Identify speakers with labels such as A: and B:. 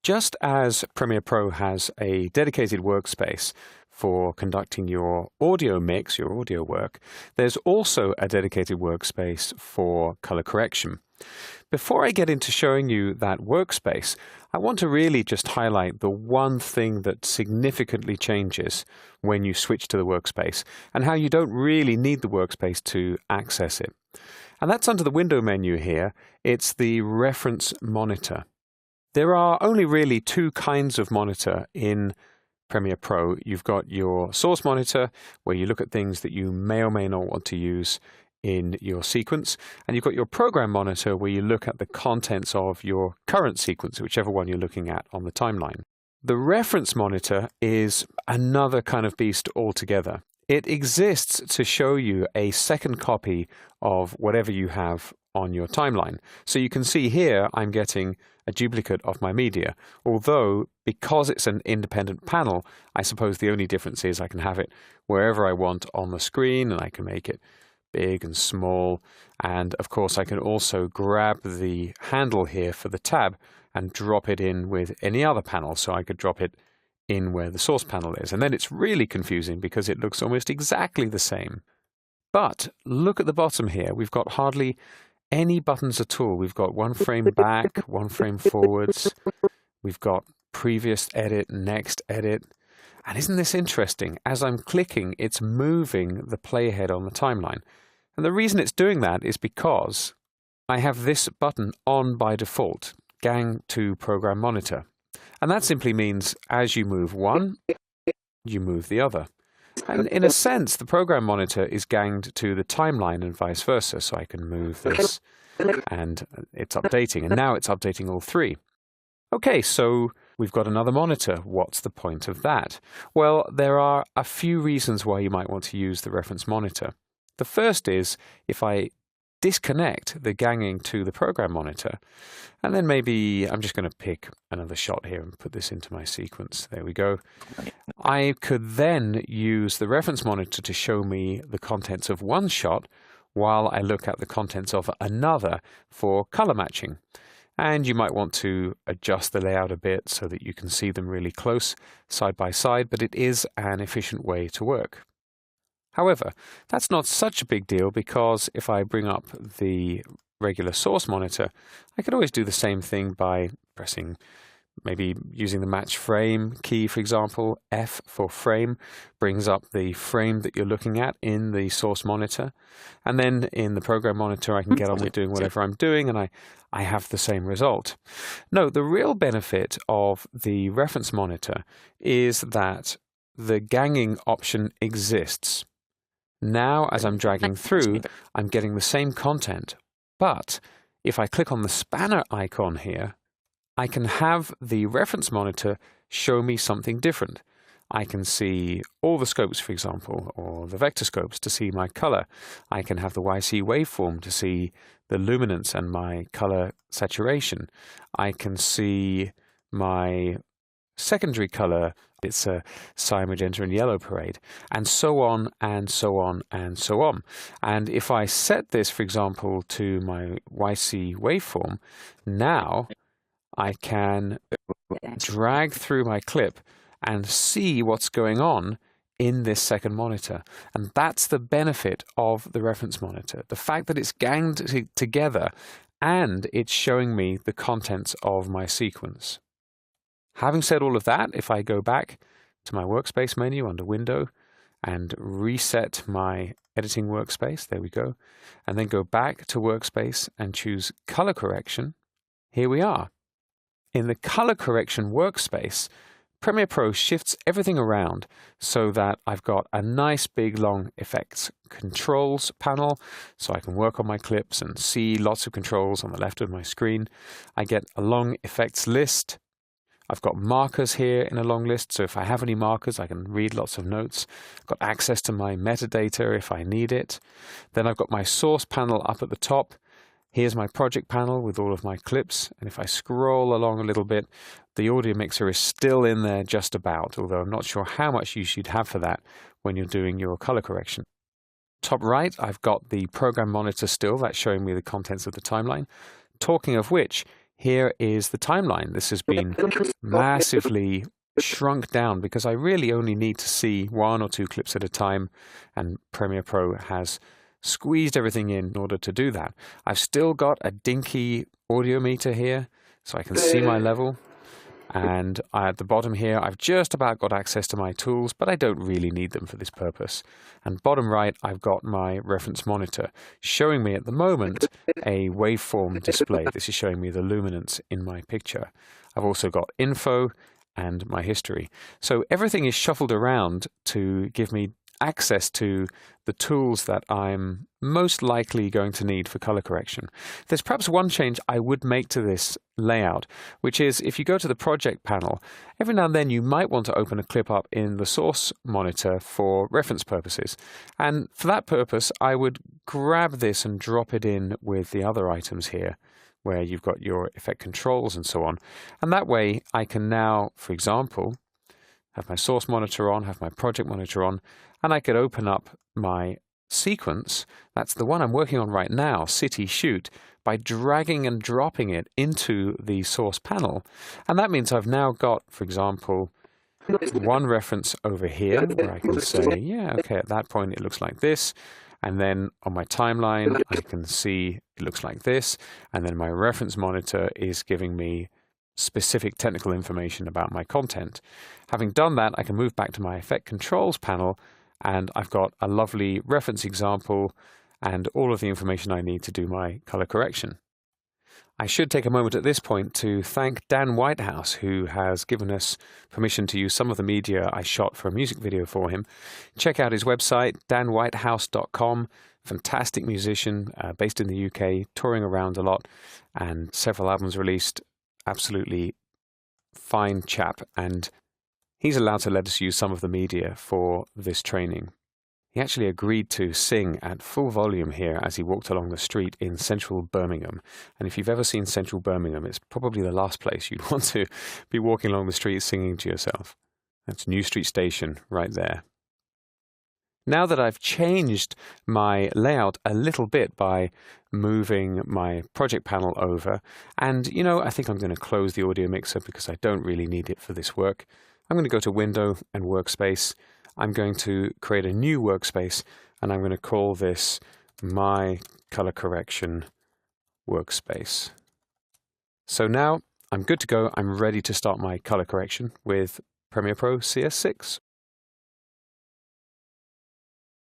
A: Just as Premiere Pro has a dedicated workspace for conducting your audio mix, your audio work, there's also a dedicated workspace for color correction. Before I get into showing you that workspace, I want to really just highlight the one thing that significantly changes when you switch to the workspace and how you don't really need the workspace to access it. And that's under the window menu here. It's the reference monitor. There are only really two kinds of monitor in Premiere Pro. You've got your source monitor, where you look at things that you may or may not want to use in your sequence, and you've got your program monitor, where you look at the contents of your current sequence, whichever one you're looking at on the timeline. The reference monitor is another kind of beast altogether. It exists to show you a second copy of whatever you have on your timeline. So you can see here I'm getting a duplicate of my media, although because it's an independent panel, I suppose the only difference is I can have it wherever I want on the screen, and I can make it big and small, and of course I can also grab the handle here for the tab and drop it in with any other panel. So I could drop it in where the source panel is, and then it's really confusing because it looks almost exactly the same. But look at the bottom here. We've got hardly any buttons at all. We've got one frame back, one frame forwards. We've got previous edit, next edit. And isn't this interesting? As I'm clicking, it's moving the playhead on the timeline. And the reason it's doing that is because I have this button on by default, Gang to Program Monitor. And that simply means as you move one, you move the other. And in a sense, the program monitor is ganged to the timeline and vice versa. So I can move this and it's updating. And now it's updating all three. Okay, so we've got another monitor. What's the point of that? Well, there are a few reasons why you might want to use the reference monitor. The first is if I disconnect the ganging to the program monitor, and then maybe I'm just going to pick another shot here and put this into my sequence. There we go. I could then use the reference monitor to show me the contents of one shot while I look at the contents of another for color matching. And you might want to adjust the layout a bit so that you can see them really close side by side, but it is an efficient way to work. However, that's not such a big deal because if I bring up the regular source monitor, I could always do the same thing by pressing, maybe using the match frame key, for example. F for frame brings up the frame that you're looking at in the source monitor. And then in the program monitor, I can get on with doing whatever I'm doing, and I have the same result. No, the real benefit of the reference monitor is that the ganging option exists. Now, as I'm dragging through, I'm getting the same content. But if I click on the spanner icon here, I can have the reference monitor show me something different. I can see all the scopes, for example, or the vector scopes to see my color. I can have the YC waveform to see the luminance and my color saturation. I can see my secondary color. It's a cyan, magenta, and yellow parade, and so on, and so on, and so on. And if I set this, for example, to my YC waveform, now I can drag through my clip and see what's going on in this second monitor. And that's the benefit of the reference monitor, the fact that it's ganged together and it's showing me the contents of my sequence. Having said all of that, if I go back to my workspace menu under Window and reset my editing workspace, there we go, and then go back to Workspace and choose Color Correction, here we are. In the Color Correction workspace, Premiere Pro shifts everything around so that I've got a nice big long effects controls panel, so I can work on my clips and see lots of controls on the left of my screen. I get a long effects list. I've got markers here in a long list, so if I have any markers, I can read lots of notes. I've got access to my metadata if I need it. Then I've got my source panel up at the top. Here's my project panel with all of my clips, and if I scroll along a little bit, the audio mixer is still in there just about, although I'm not sure how much use you'd have for that when you're doing your color correction. Top right, I've got the program monitor still, that's showing me the contents of the timeline. Talking of which, here is the timeline. This has been massively shrunk down because I really only need to see 1 or 2 clips at a time, and Premiere Pro has squeezed everything in order to do that. I've still got a dinky audio meter here, so I can see my level. And at the bottom here, I've just about got access to my tools, but I don't really need them for this purpose. And bottom right, I've got my reference monitor showing me at the moment a waveform display. This is showing me the luminance in my picture. I've also got info and my history. So everything is shuffled around to give me access to the tools that I'm most likely going to need for color correction. There's perhaps one change I would make to this layout, which is if you go to the project panel, every now and then you might want to open a clip up in the source monitor for reference purposes. And for that purpose, I would grab this and drop it in with the other items here, where you've got your effect controls and so on. And that way I can now, for example, have my source monitor on, have my project monitor on, and I could open up my sequence. That's the one I'm working on right now, City Shoot, by dragging and dropping it into the source panel. And that means I've now got, for example, one reference over here where I can say, yeah, okay, at that point it looks like this. And then on my timeline, I can see it looks like this. And then my reference monitor is giving me specific technical information about my content. Having done that, I can move back to my effect controls panel, and I've got a lovely reference example and all of the information I need to do my color correction. I should take a moment at this point to thank Dan Whitehouse, who has given us permission to use some of the media I shot for a music video for him. Check out his website, danwhitehouse.com. Fantastic musician, based in the UK, touring around a lot, and several albums released. Absolutely fine chap, and he's allowed to let us use some of the media for this training. He actually agreed to sing at full volume here as he walked along the street in central Birmingham. And if you've ever seen central Birmingham, it's probably the last place you'd want to be walking along the street singing to yourself. That's New Street Station right there. Now that I've changed my layout a little bit by moving my project panel over, and I think I'm going to close the audio mixer because I don't really need it for this work. I'm going to go to Window and Workspace. I'm going to create a new workspace, and I'm going to call this My Color Correction Workspace. So now I'm good to go. I'm ready to start my color correction with Premiere Pro CS6.